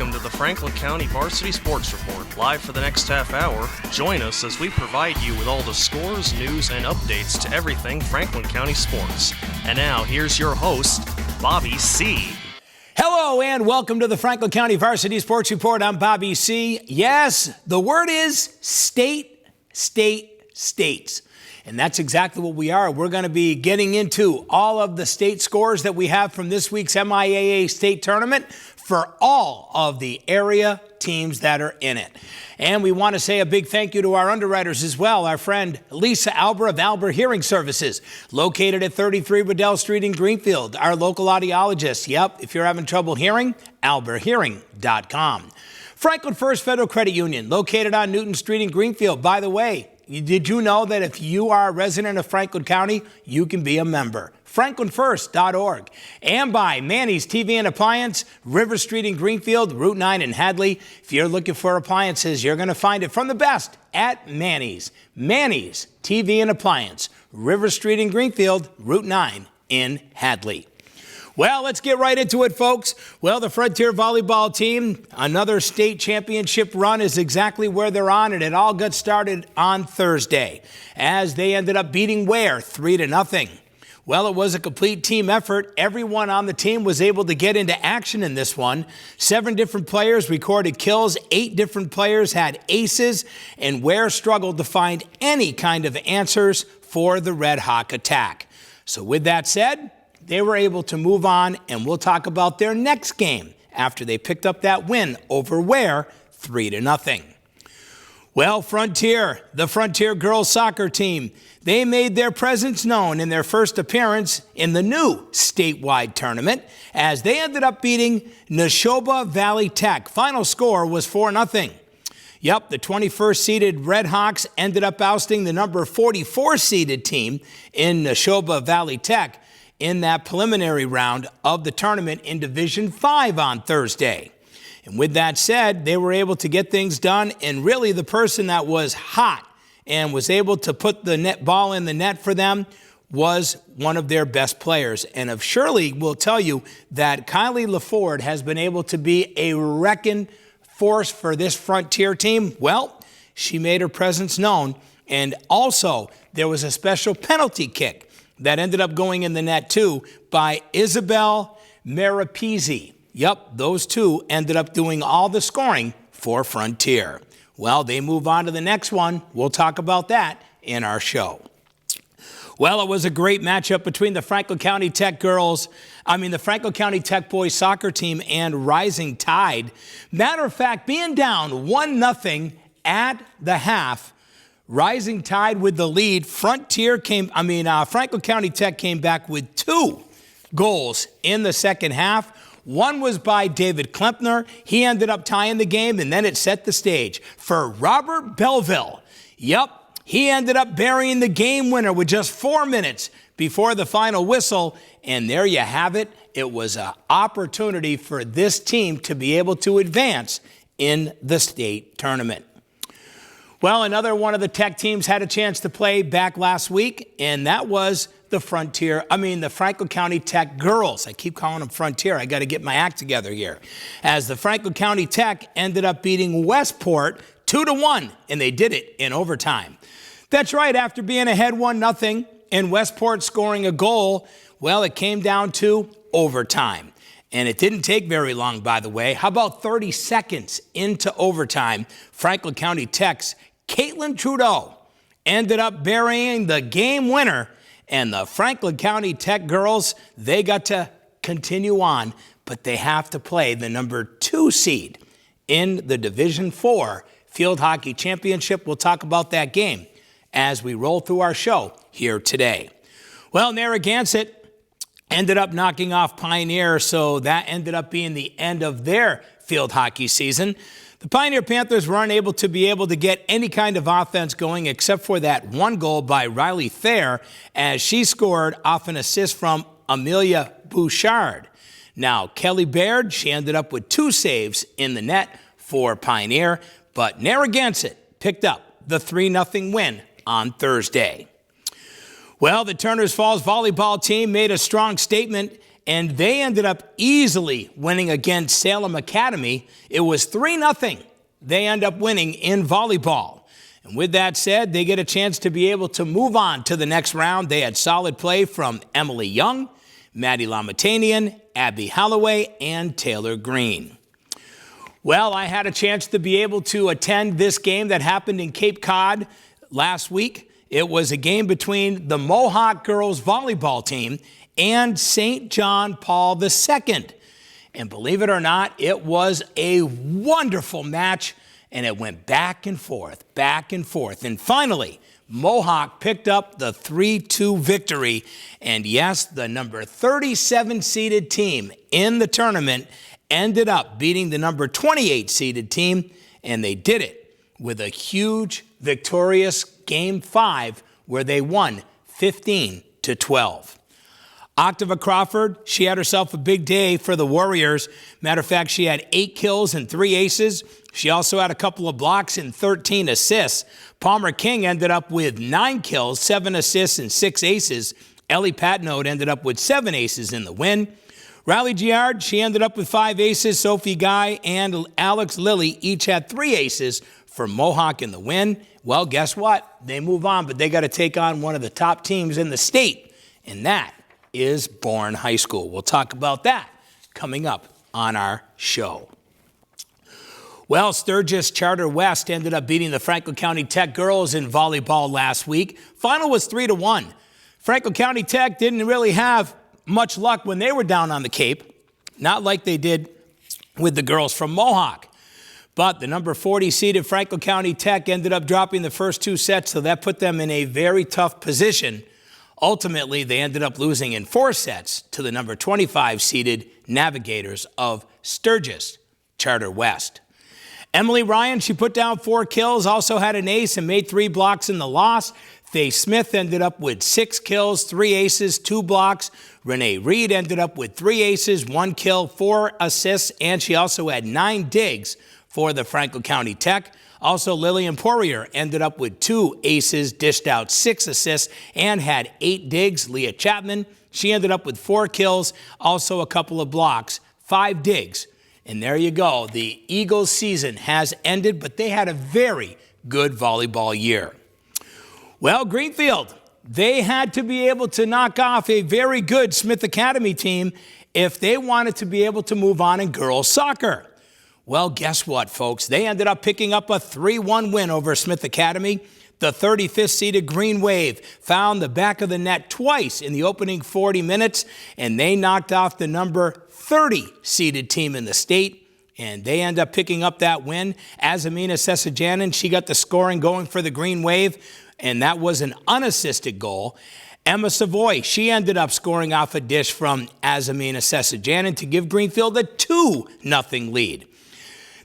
Welcome to the Franklin County Varsity Sports Report. Live for the next half hour, join us as we provide you with all the scores, news, and updates to everything Franklin County sports. And now, here's your host, Bobby C. Hello and welcome to the Franklin County Varsity Sports Report. I'm Bobby C. Yes, the word is states. And that's exactly what we are. We're going to be getting into all of the state scores that we have from this week's MIAA state tournament for all of the area teams that are in it. And we want to say a big thank you to our underwriters as well. Our friend Lisa Alber of Alber Hearing Services, located at 33 Waddell Street in Greenfield. Our local audiologist. Yep, if you're having trouble hearing, alberhearing.com. Franklin First Federal Credit Union, located on Newton Street in Greenfield. By the way, did you know that if you are a resident of Franklin County, you can be a member? FranklinFirst.org. And by Manny's TV and Appliance, River Street in Greenfield, Route 9 in Hadley. If you're looking for appliances, you're going to find it from the best at Manny's. Manny's TV and Appliance, River Street in Greenfield, Route 9 in Hadley. Well, let's get right into it, folks. Well, the Frontier Volleyball team, another state championship run is exactly where they're on, and it all got started on Thursday as they ended up beating Ware 3-0. Well, it was a complete team effort. Everyone on the team was able to get into action in this one. 7 different players recorded kills, 8 different players had aces, and Ware struggled to find any kind of answers for the Red Hawk attack. So with that said, they were able to move on, and we'll talk about their next game after they picked up that win over Ware 3-0. Well, Frontier, the Frontier girls soccer team, they made their presence known in their first appearance in the new statewide tournament as they ended up beating Neshoba Valley Tech. Final score was 4-0. Yep, the 21st seeded Red Hawks ended up ousting the number 44 seeded team in Neshoba Valley Tech in that preliminary round of the tournament in Division 5 on Thursday. And with that said, they were able to get things done, and really the person that was hot and was able to put the ball in the net for them was one of their best players. And of Shirley will tell you that Kylie LaFord has been able to be a wrecking force for this Frontier team. Well, she made her presence known, and also there was a special penalty kick that ended up going in the net, too, by Isabel Marapizzi. Yep, those two ended up doing all the scoring for Frontier. Well, they move on to the next one. We'll talk about that in our show. Well, it was a great matchup between the Franklin County Tech boys soccer team and Rising Tide. Matter of fact, being down 1-0 at the half, Rising Tide with the lead. Franklin County Tech came back with 2 goals in the second half. One was by David Klempner. He ended up tying the game, and then it set the stage for Robert Belleville. Yep, he ended up burying the game winner with just 4 minutes before the final whistle. And there you have it. It was an opportunity for this team to be able to advance in the state tournament. Well, another one of the Tech teams had a chance to play back last week, and that was the Franklin County Tech girls. I keep calling them Frontier. I got to get my act together here. As the Franklin County Tech ended up beating Westport 2-1, and they did it in overtime. That's right, after being ahead 1-0 and Westport scoring a goal, well, it came down to overtime. And it didn't take very long, by the way. How about 30 seconds into overtime, Franklin County Tech's Caitlin Trudeau ended up burying the game winner, and the Franklin County Tech girls, they got to continue on, but they have to play the number 2 seed in the Division 4 Field Hockey Championship. We'll talk about that game as we roll through our show here today. Well, Narragansett ended up knocking off Pioneer, so that ended up being the end of their field hockey season. The Pioneer Panthers were unable to get any kind of offense going except for that one goal by Riley Thayer as she scored off an assist from Amelia Bouchard. Now, Kelly Baird, she ended up with 2 saves in the net for Pioneer, but Narragansett picked up the 3-0 win on Thursday. Well, the Turners Falls volleyball team made a strong statement and they ended up easily winning against Salem Academy. It was 3-0. They end up winning in volleyball. And with that said, they get a chance to be able to move on to the next round. They had solid play from Emily Young, Maddie Lamatanian, Abby Holloway, and Taylor Green. Well, I had a chance to be able to attend this game that happened in Cape Cod last week. It was a game between the Mohawk girls volleyball team and St. John Paul II. And believe it or not, it was a wonderful match, and it went back and forth. And finally, Mohawk picked up the 3-2 victory. And yes, the number 37 seeded team in the tournament ended up beating the number 28 seeded team, and they did it with a huge victorious Game 5 where they won 15-12. Octava Crawford, she had herself a big day for the Warriors. Matter of fact, she had 8 kills and 3 aces. She also had a couple of blocks and 13 assists. Palmer King ended up with 9 kills, 7 assists, and 6 aces. Ellie Patnode ended up with 7 aces in the win. Riley Giard, she ended up with 5 aces. Sophie Guy and Alex Lilly each had 3 aces for Mohawk in the win. Well, guess what? They move on, but they got to take on one of the top teams in the state, and that is Bourne High School. We'll talk about that coming up on our show. Well, Sturgis Charter West ended up beating the Franklin County Tech girls in volleyball last week. Final was 3-1. Franklin County Tech didn't really have much luck when they were down on the Cape, not like they did with the girls from Mohawk. But the number 40 seeded Franklin County Tech ended up dropping the first 2 sets, so that put them in a very tough position. Ultimately, they ended up losing in 4 sets to the number 25 seeded Navigators of Sturgis Charter West. Emily Ryan, she put down 4 kills, also had an ace and made 3 blocks in the loss. Faye Smith ended up with 6 kills, 3 aces, 2 blocks. Renee Reed ended up with 3 aces, 1 kill, 4 assists, and she also had 9 digs for the Franklin County Tech. Also, Lillian Poirier ended up with 2 aces, dished out 6 assists, and had 8 digs. Leah Chapman, she ended up with 4 kills, also a couple of blocks, 5 digs. And there you go. The Eagles' season has ended, but they had a very good volleyball year. Well, Greenfield, they had to be able to knock off a very good Smith Academy team if they wanted to be able to move on in girls soccer. Well, guess what, folks? They ended up picking up a 3-1 win over Smith Academy. The 35th seeded Green Wave found the back of the net twice in the opening 40 minutes, and they knocked off the number 30 seeded team in the state, and they end up picking up that win. Azamina Sesajanin, she got the scoring going for the Green Wave, and that was an unassisted goal. Emma Savoy, she ended up scoring off a dish from Azamina Sesajanin to give Greenfield a 2-0 lead.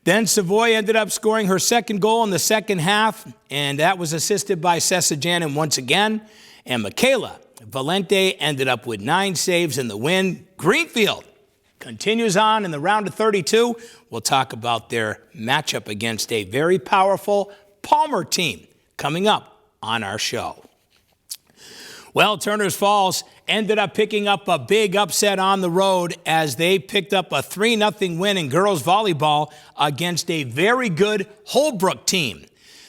Then Savoy ended up scoring her second goal in the second half, and that was assisted by Sesajanin once again. And Michaela Valente ended up with 9 saves in the win. Greenfield continues on in the round of 32. We'll talk about their matchup against a very powerful Palmer team coming up on our show. Well, Turner's Falls ended up picking up a big upset on the road as they picked up a 3-0 win in girls volleyball against a very good Holbrook team.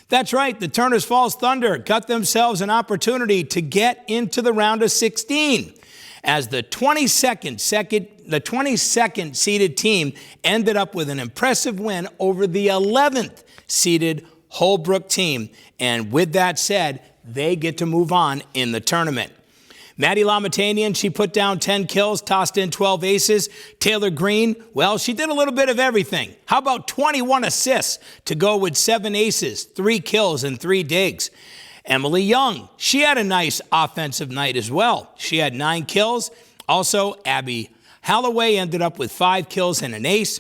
That's right, the Turner's Falls Thunder got themselves an opportunity to get into the round of 16 as the 22nd seeded team ended up with an impressive win over the 11th seeded Holbrook team. And with that said, they get to move on in the tournament. Maddie Lamatanian, she put down 10 kills, tossed in 12 aces. Taylor Green, well, she did a little bit of everything. How about 21 assists to go with 7 aces, 3 kills, and 3 digs? Emily Young, she had a nice offensive night as well. She had 9 kills. Also, Abby Holloway ended up with 5 kills and an ace.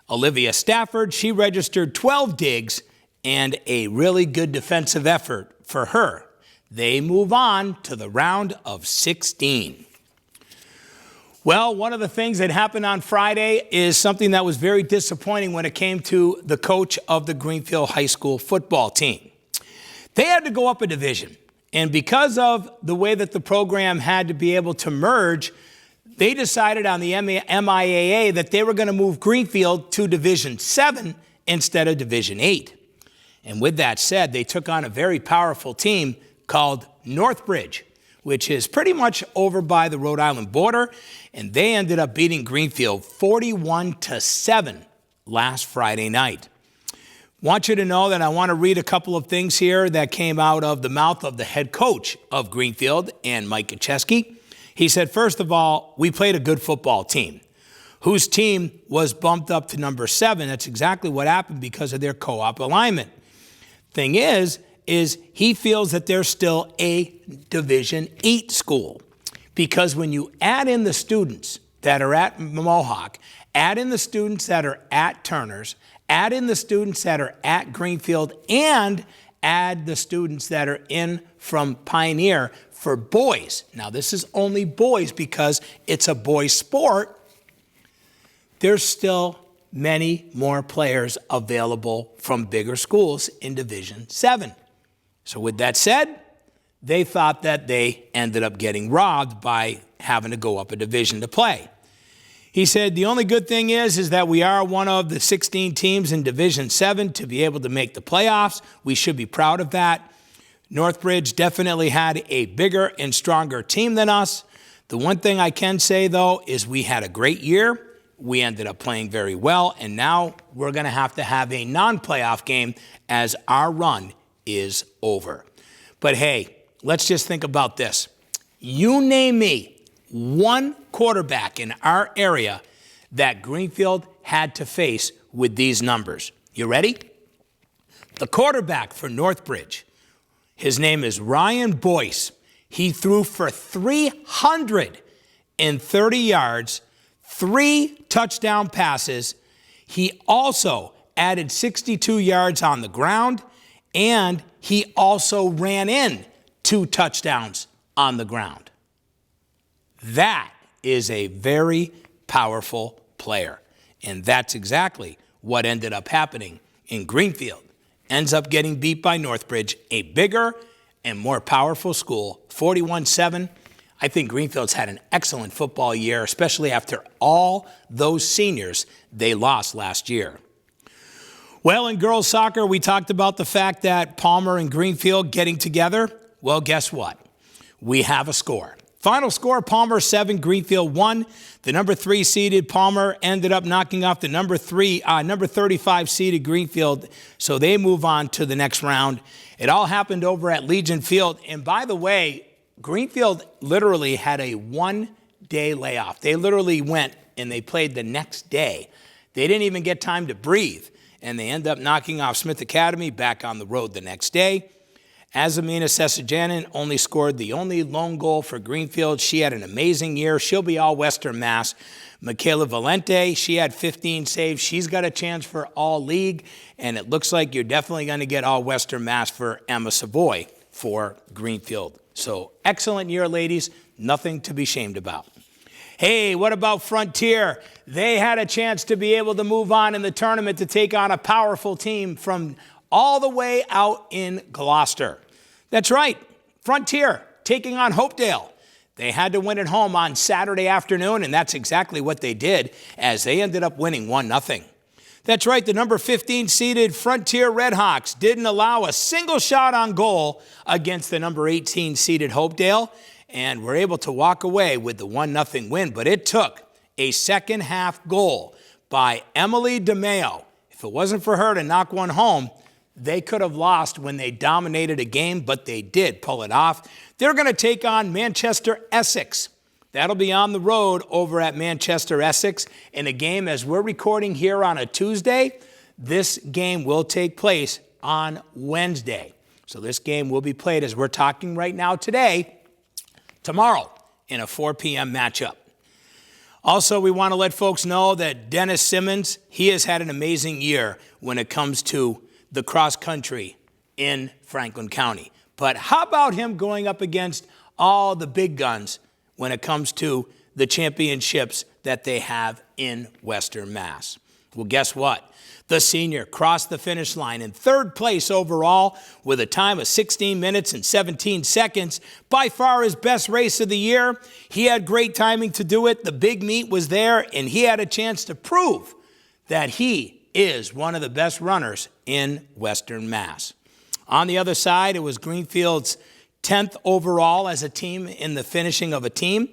Olivia Stafford, she registered 12 digs and a really good defensive effort for her. They move on to the round of 16. Well, one of the things that happened on Friday is something that was very disappointing when it came to the coach of the Greenfield High School football team. They had to go up a division, and because of the way that the program had to be able to merge, they decided on the MIAA that they were going to move Greenfield to Division 7 instead of Division 8. And with that said, they took on a very powerful team called Northbridge, which is pretty much over by the Rhode Island border, and they ended up beating Greenfield 41-7 last Friday night. Want you to know that I want to read a couple of things here that came out of the mouth of the head coach of Greenfield, and Mike Kacheski. He said, first of all, we played a good football team, whose team was bumped up to number 7. That's exactly what happened because of their co-op alignment. Thing is he feels that they're still a Division 8 school, because when you add in the students that are at Mohawk, add in the students that are at Turner's, add in the students that are at Greenfield, and add the students that are in from Pioneer for boys. Now, this is only boys because it's a boys' sport. There's still many more players available from bigger schools in Division 7. So with that said, they thought that they ended up getting robbed by having to go up a division to play. He said, the only good thing is that we are one of the 16 teams in Division 7 to be able to make the playoffs. We should be proud of that. Northbridge definitely had a bigger and stronger team than us. The one thing I can say, though, is we had a great year. We ended up playing very well, and now we're going to have a non-playoff game as our run is over. But hey, let's just think about this. You name me one quarterback in our area that Greenfield had to face with these numbers. You ready? The quarterback for Northbridge, his name is Ryan Boyce. He threw for 330 yards, 3 touchdown passes. He also added 62 yards on the ground, and he also ran in 2 touchdowns on the ground. That is a very powerful player, and that's exactly what ended up happening in Greenfield. Ends up getting beat by Northbridge, a bigger and more powerful school, 41-7. I think Greenfield's had an excellent football year, especially after all those seniors they lost last year. Well, in girls soccer, we talked about the fact that Palmer and Greenfield getting together. Well, guess what? We have a score. Final score, Palmer 7, Greenfield 1. The number 3 seeded Palmer ended up knocking off the number 35 seeded Greenfield, so they move on to the next round. It all happened over at Legion Field. And by the way, Greenfield literally had a 1-day layoff. They literally went and they played the next day. They didn't even get time to breathe, and they end up knocking off Smith Academy back on the road the next day. Azamina Sesajanin only scored the only lone goal for Greenfield. She had an amazing year. She'll be all Western Mass. Michaela Valente, she had 15 saves. She's got a chance for all league, and it looks like you're definitely going to get all Western Mass for Emma Savoy for Greenfield. So excellent year, ladies. Nothing to be ashamed about. Hey, what about Frontier? They had a chance to be able to move on in the tournament to take on a powerful team from all the way out in Gloucester. That's right, Frontier taking on Hopedale. They had to win at home on Saturday afternoon, and that's exactly what they did, as they ended up winning 1-0. That's right, the number 15 seeded Frontier Redhawks didn't allow a single shot on goal against the number 18 seeded Hopedale, and were able to walk away with the 1-0 win. But it took a second half goal by Emily DeMeo. If it wasn't for her to knock one home, they could have lost when they dominated a game, but they did pull it off. They're going to take on Manchester Essex. That'll be on the road over at Manchester Essex in a game, as we're recording here on a Tuesday. This game will take place on Wednesday. So this game will be played, as we're talking right now today, tomorrow in a 4 p.m. matchup. Also, we want to let folks know that Dennis Simmons, he has had an amazing year when it comes to the cross country in Franklin County. But how about him going up against all the big guns when it comes to the championships that they have in Western Mass? Well, guess what? The senior crossed the finish line in third place overall with a time of 16 minutes and 17 seconds. By far his best race of the year. He had great timing to do it. The big meet was there, and he had a chance to prove that he is one of the best runners in Western Mass. On the other side, it was Greenfield's 10th overall as a team in the finishing of a team.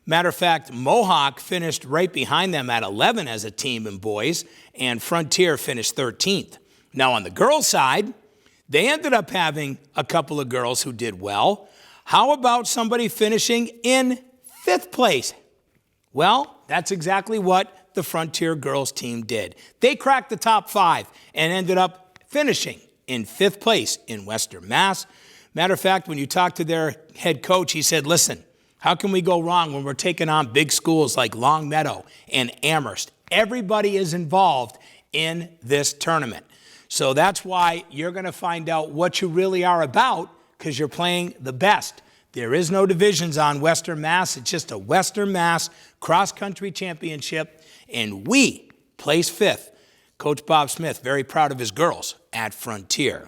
Matter of fact, Mohawk finished right behind them at 11 as a team in boys, and Frontier finished 13th. Now on the girls' side, they ended up having a couple of girls who did well. How about somebody finishing in 5th place? Well, that's exactly what the Frontier girls team did. They cracked the top 5 and ended up finishing in 5th place in Western Mass. Matter of fact, when you talk to their head coach, he said, listen, how can we go wrong when we're taking on big schools like Longmeadow and Amherst? Everybody is involved in this tournament. So that's why you're going to find out what you really are about, because you're playing the best. There is no divisions on Western Mass. It's just a Western Mass cross-country championship, and we place 5th. Coach Bob Smith, very proud of his girls at Frontier.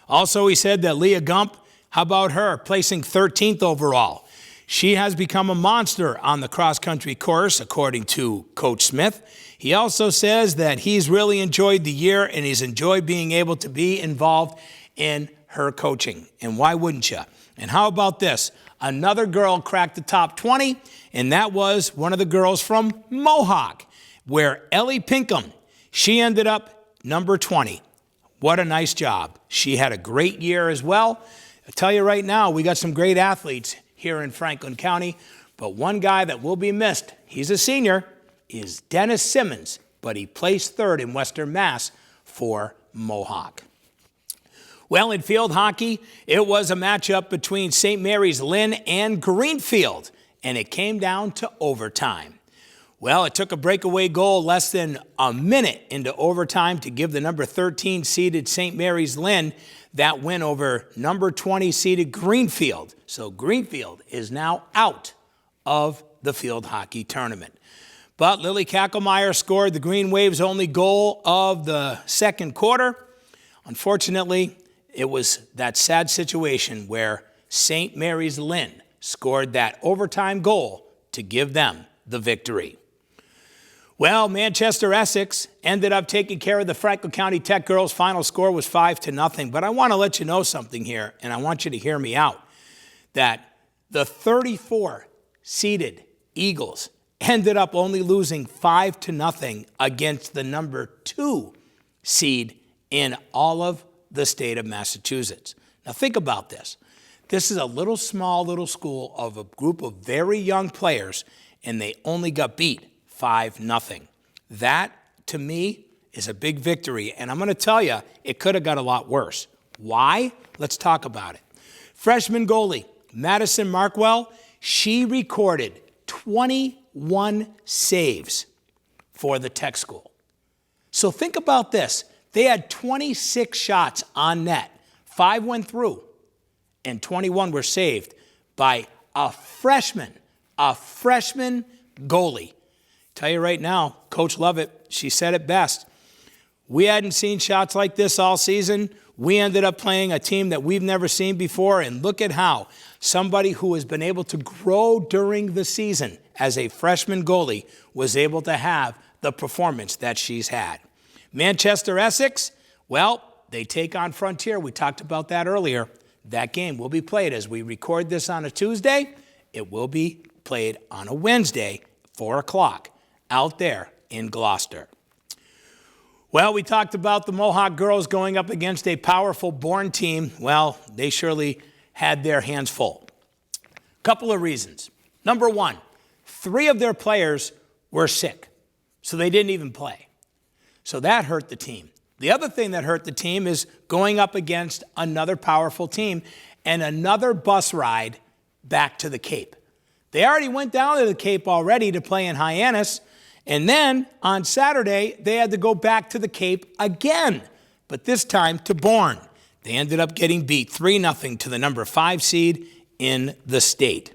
Also, he said that Leah Gump, how about her, placing 13th overall? She has become a monster on the cross-country course, according to Coach Smith. He also says that he's really enjoyed the year and he's enjoyed being able to be involved in her coaching. And why wouldn't you? And how about this? Another girl cracked the top 20, and that was one of the girls from Mohawk, where Ellie Pinkham, she ended up number 20. What a nice job. She had a great year as well. I tell you right now, we got some great athletes here in Franklin County, but one guy that will be missed, he's a senior, is Dennis Simmons, but he placed 3rd in Western Mass for Mohawk. Well, in field hockey, it was a matchup between St. Mary's Lynn and Greenfield, and it came down to overtime. Well, it took a breakaway goal less than a minute into overtime to give the number 13 seeded St. Mary's Lynn that win over number 20 seeded Greenfield. So Greenfield is now out of the field hockey tournament. But Lily Kackelmeyer scored the Green Waves' only goal of the second quarter. Unfortunately, it was that sad situation where St. Mary's Lynn scored that overtime goal to give them the victory. Well, Manchester Essex ended up taking care of the Franklin County Tech girls. Final score was 5-0. But I want to let you know something here, and I want you to hear me out, that the 34 seeded Eagles ended up only losing 5-0 against the number 2 seed in all of the state of Massachusetts. Now think about this. This is a small little school of a group of very young players, and they only got beat 5-0. That, to me, is a big victory. And I'm going to tell you, it could have got a lot worse. Why? Let's talk about it. Freshman goalie Madison Markwell, she recorded 21 saves for the Tech school. So think about this. They had 26 shots on net. 5 went through, and 21 were saved by a freshman goalie. Tell you right now, Coach Lovett, she said it best. We hadn't seen shots like this all season. We ended up playing a team that we've never seen before, and look at how somebody who has been able to grow during the season as a freshman goalie was able to have the performance that she's had. Manchester Essex, well, they take on Frontier. We talked about that earlier. That game will be played as we record this on a Tuesday. It will be played on a Wednesday, 4 o'clock, out there in Gloucester. Well, we talked about the Mohawk girls going up against a powerful Bourne team. Well, they surely had their hands full. Couple of reasons. Number one, 3 of their players were sick, so they didn't even play. So that hurt the team. The other thing that hurt the team is going up against another powerful team and another bus ride back to the Cape. They already went down to the Cape already to play in Hyannis, and then on Saturday, they had to go back to the Cape again, but this time to Bourne. They ended up getting beat 3-0 to the number 5 seed in the state.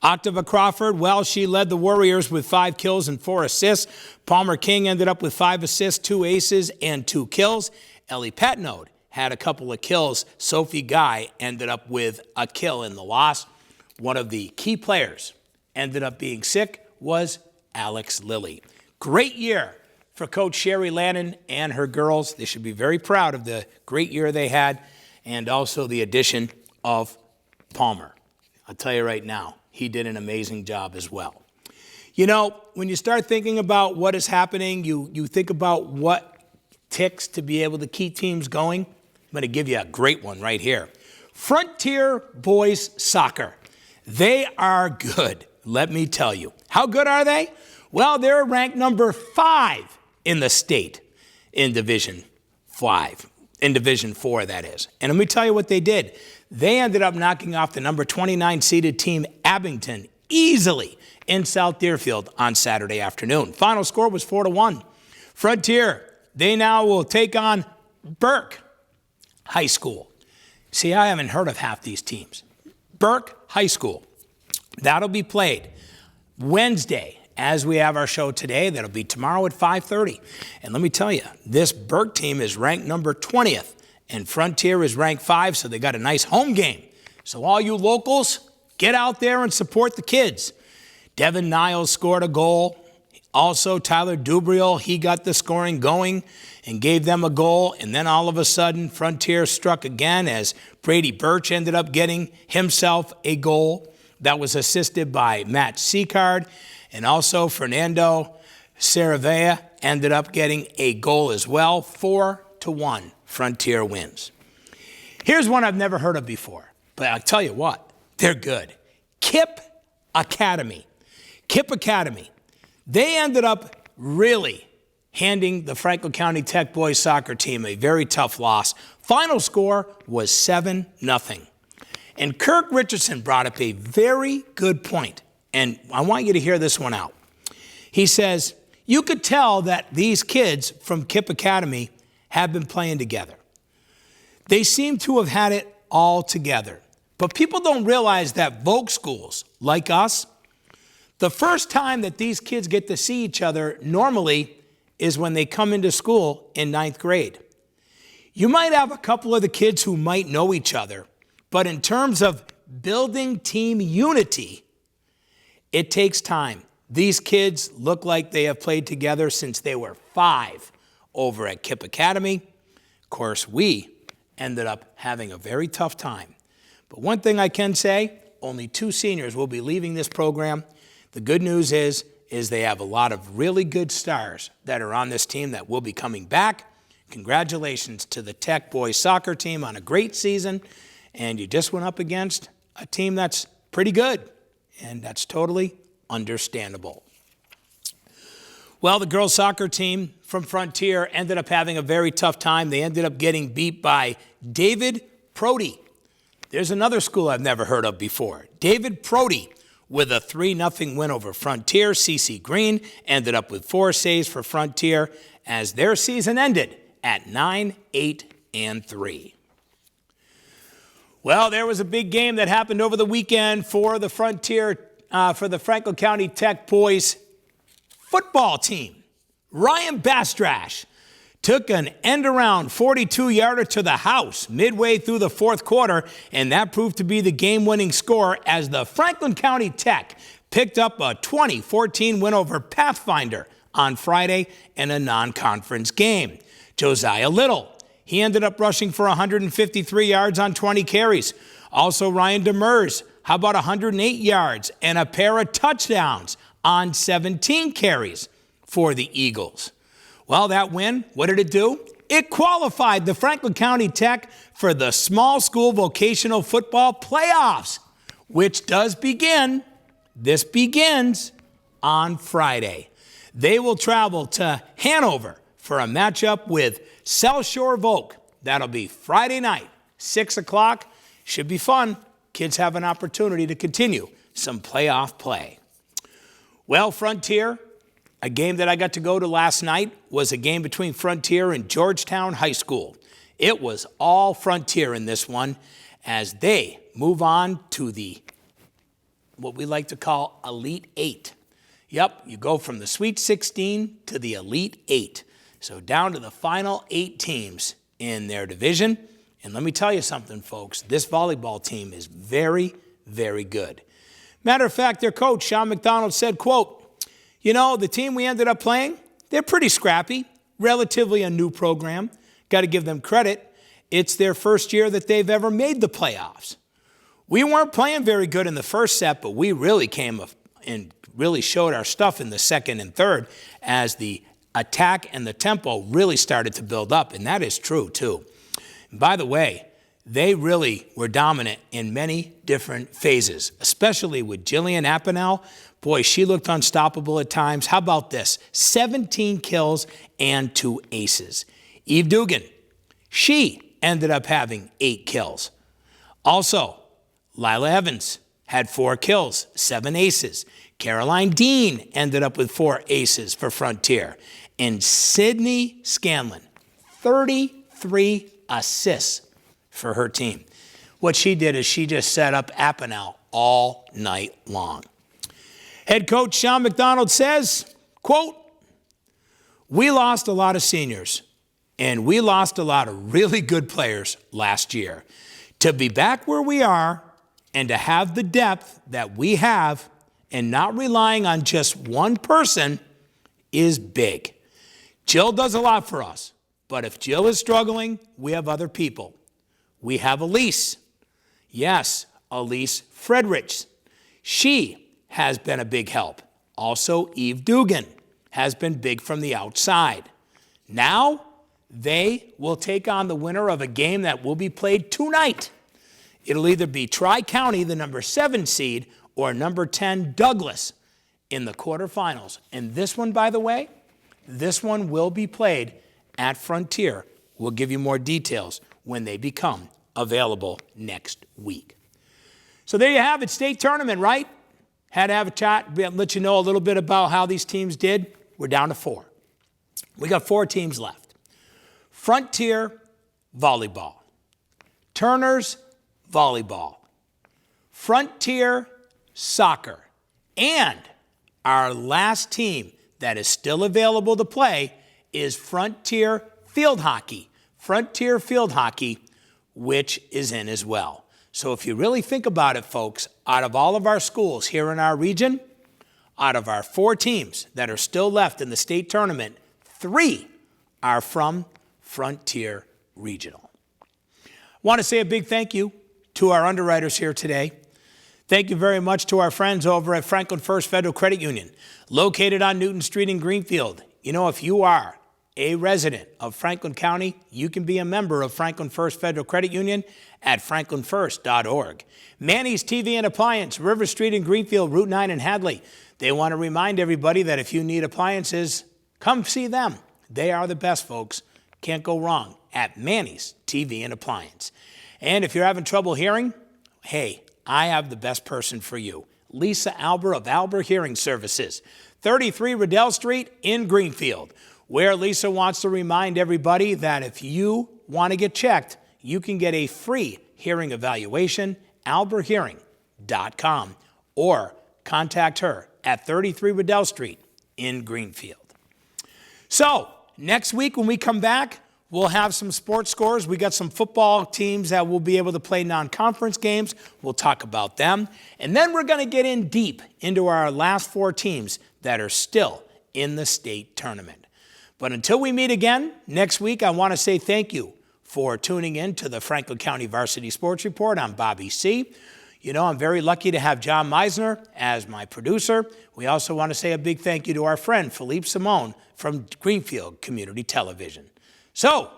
Octava Crawford, well, she led the Warriors with 5 kills and 4 assists. Palmer King ended up with 5 assists, 2 aces, and 2 kills. Ellie Patnode had a couple of kills. Sophie Guy ended up with a kill in the loss. One of the key players ended up being sick was Alex Lilly. Great year for Coach Sherry Lannon and her girls. They should be very proud of the great year they had and also the addition of Palmer. I'll tell you right now, he did an amazing job as well. You know, when you start thinking about what is happening, you think about what ticks to be able to keep teams going. I'm going to give you a great one right here. Frontier Boys Soccer. They are good, let me tell you. How good are they? Well, they're ranked number 5 in the state in Division 5. In Division 4, that is. And let me tell you what they did. They ended up knocking off the number 29 seeded team Abington easily in South Deerfield on Saturday afternoon. Final score was 4-1. Frontier, they now will take on Burke High School. See, I haven't heard of half these teams. Burke High School. That'll be played Wednesday as we have our show today. That'll be tomorrow at 5:30. And let me tell you, this Burke team is ranked number 20th, and Frontier is ranked 5, so they got a nice home game. So all you locals, get out there and support the kids. Devin Niles scored a goal. Also, Tyler Dubriel, he got the scoring going and gave them a goal. And then all of a sudden, Frontier struck again as Brady Birch ended up getting himself a goal. That was assisted by Matt Seacard. And also, Fernando Saravea ended up getting a goal as well. 4-1, Frontier wins. Here's one I've never heard of before, but I'll tell you what, they're good. KIPP Academy. KIPP Academy. They ended up really handing the Franklin County Tech boys soccer team a very tough loss. Final score was 7-0. And Kirk Richardson brought up a very good point, and I want you to hear this one out. He says, you could tell that these kids from KIPP Academy have been playing together. They seem to have had it all together. But people don't realize that Vogue schools, like us, the first time that these kids get to see each other normally is when they come into school in 9th grade. You might have a couple of the kids who might know each other, but in terms of building team unity, it takes time. These kids look like they have played together since they were 5 over at KIPP Academy. Of course, we ended up having a very tough time. But one thing I can say, only 2 seniors will be leaving this program. The good news is they have a lot of really good stars that are on this team that will be coming back. Congratulations to the Tech boys soccer team on a great season. And you just went up against a team that's pretty good, and that's totally understandable. Well, the girls soccer team from Frontier ended up having a very tough time. They ended up getting beat by David Prody. There's another school I've never heard of before. David Prody with a 3-0 win over Frontier. CC Green ended up with 4 saves for Frontier as their season ended at 9-8-3. Well, there was a big game that happened over the weekend for the Frontier, for the Franklin County Tech boys football team. Ryan Bastrash took an end-around 42-yarder to the house midway through the 4th quarter, and that proved to be the game-winning score as the Franklin County Tech picked up a 20-14 win over Pathfinder on Friday in a non-conference game. Josiah Little, he ended up rushing for 153 yards on 20 carries. Also, Ryan Demers, how about 108 yards and a pair of touchdowns on 17 carries for the Eagles. Well, that win, what did it do? It qualified the Franklin County Tech for the small school vocational football playoffs, which does begin, this begins on Friday. They will travel to Hanover for a matchup with South Shore Voc. That'll be Friday night, 6 o'clock. Should be fun. Kids have an opportunity to continue some playoff play. Well, Frontier, a game that I got to go to last night was a game between Frontier and Georgetown High School. It was all Frontier in this one as they move on to the what we like to call Elite 8. Yep, you go from the Sweet 16 to the Elite 8. So down to the final 8 teams in their division. And let me tell you something, folks. This volleyball team is very, very good. Matter of fact, their coach, Sean McDonald, said, quote, "You know, the team we ended up playing, they're pretty scrappy, relatively a new program. Got to give them credit. It's their first year that they've ever made the playoffs. We weren't playing very good in the first set, but we really came and really showed our stuff in the second and third as the attack and the tempo really started to build up," and that is true, too. And by the way, they really were dominant in many different phases, especially with Jillian Apanel. Boy, she looked unstoppable at times. How about this? 17 kills and 2 aces. Eve Dugan, she ended up having 8 kills. Also, Lila Evans had 4 kills, 7 aces. Caroline Dean ended up with 4 aces for Frontier. And Sydney Scanlon, 33 assists for her team. What she did is she just set up Apanel all night long. Head coach Sean McDonald says, quote, "We lost a lot of seniors, and we lost a lot of really good players last year. To be back where we are and to have the depth that we have and not relying on just one person is big. Jill does a lot for us, but if Jill is struggling, we have other people. We have Elise. Yes, Elise Fredericks. She has been a big help. Also, Eve Dugan has been big from the outside. Now, they will take on the winner of a game that will be played tonight. It'll either be Tri-County, the number 7 seed, or number 10 Douglas in the quarterfinals. And this one, by the way, this one will be played at Frontier. We'll give you more details when they become available next week. So there you have it, state tournament, right? Had to have a chat, let you know a little bit about how these teams did. We're down to 4. We got 4 teams left. Frontier Volleyball, Turner's Volleyball, Frontier Soccer, and our last team that is still available to play is Frontier Field Hockey. Frontier Field Hockey, which is in as well. So if you really think about it, folks, out of all of our schools here in our region, out of our 4 teams that are still left in the state tournament, 3 are from Frontier Regional. I want to say a big thank you to our underwriters here today. Thank you very much to our friends over at Franklin First Federal Credit Union, located on Newton Street in Greenfield. You know, if you are a resident of Franklin County, you can be a member of Franklin First Federal Credit Union at franklinfirst.org. Manny's TV and Appliance, River Street in Greenfield, Route 9 in Hadley. They want to remind everybody that if you need appliances, come see them. They are the best, folks. Can't go wrong at Manny's TV and Appliance. And if you're having trouble hearing, hey, I have the best person for you. Lisa Alber of Alber Hearing Services, 33 Riddell Street in Greenfield, where Lisa wants to remind everybody that if you want to get checked, you can get a free hearing evaluation, alberhearing.com, or contact her at 33 Riddell Street in Greenfield. So, next week when we come back, we'll have some sports scores. We got some football teams that will be able to play non-conference games. We'll talk about them. And then we're going to get in deep into our last 4 teams that are still in the state tournament. But until we meet again next week, I want to say thank you for tuning in to the Franklin County Varsity Sports Report. I'm Bobby C. You know, I'm very lucky to have John Meisner as my producer. We also want to say a big thank you to our friend Philippe Simone from Greenfield Community Television. So,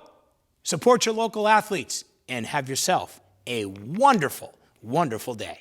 support your local athletes and have yourself a wonderful, wonderful day.